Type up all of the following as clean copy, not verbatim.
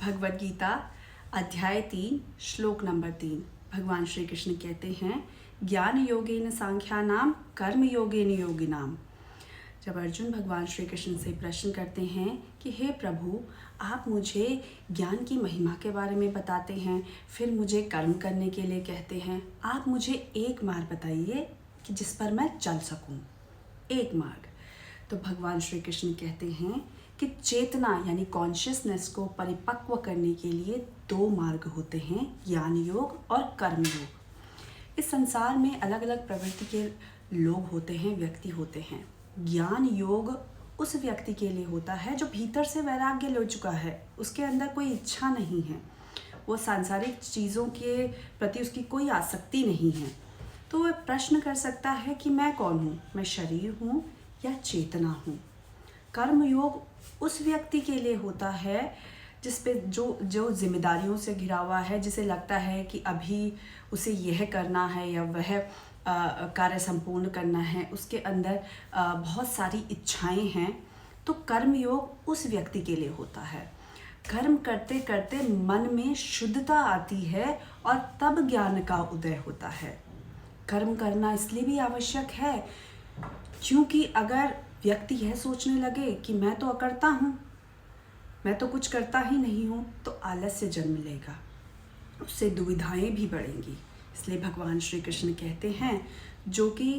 भगवद गीता अध्याय 3 श्लोक नंबर 3 भगवान श्री कृष्ण कहते हैं ज्ञान योगेन सांख्यानाम कर्म योगेन योगिनाम। जब अर्जुन भगवान श्री कृष्ण से प्रश्न करते हैं कि हे प्रभु, आप मुझे ज्ञान की महिमा के बारे में बताते हैं, फिर मुझे कर्म करने के लिए कहते हैं, आप मुझे एक मार्ग बताइए कि जिस पर मैं चल सकूं, एक मार्ग। तो भगवान श्री कृष्ण कहते हैं कि चेतना यानी कॉन्शियसनेस को परिपक्व करने के लिए दो मार्ग होते हैं, ज्ञान योग और कर्म योग। इस संसार में अलग अलग प्रवृत्ति के लोग होते हैं, व्यक्ति होते हैं। ज्ञान योग उस व्यक्ति के लिए होता है जो भीतर से वैराग्य ले चुका है, उसके अंदर कोई इच्छा नहीं है, वो सांसारिक चीज़ों के प्रति उसकी कोई आसक्ति नहीं है। तो वह प्रश्न कर सकता है कि मैं कौन हूँ, मैं शरीर हूँ या चेतना हूँ। कर्म योग उस व्यक्ति के लिए होता है जिस पे जो जिम्मेदारियों से घिरा हुआ है, जिसे लगता है कि अभी उसे यह करना है या वह कार्य संपूर्ण करना है, उसके अंदर बहुत सारी इच्छाएं हैं। तो कर्म योग उस व्यक्ति के लिए होता है। कर्म करते करते मन में शुद्धता आती है और तब ज्ञान का उदय होता है। कर्म करना इसलिए भी आवश्यक है क्योंकि अगर व्यक्ति यह सोचने लगे कि मैं तो अकर्ता हूँ, मैं तो कुछ करता ही नहीं हूँ, तो आलस्य जन्म लेगा, उससे दुविधाएं भी बढ़ेंगी। इसलिए भगवान श्री कृष्ण कहते हैं, जो कि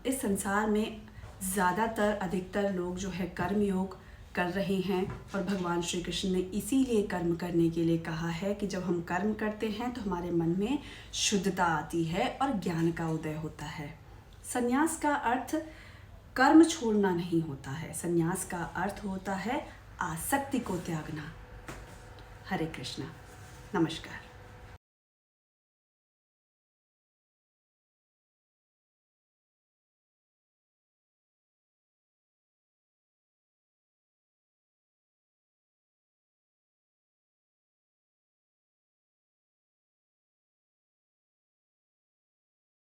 इस संसार में ज़्यादातर अधिकतर लोग जो है कर्म योग कर रहे हैं, और भगवान श्री कृष्ण ने इसीलिए कर्म करने के लिए कहा है कि जब हम कर्म करते हैं तो हमारे मन में शुद्धता आती है और ज्ञान का उदय होता है। संन्यास का अर्थ कर्म छोड़ना नहीं होता है, संन्यास का अर्थ होता है आसक्ति को त्यागना। हरे कृष्णा, नमस्कार।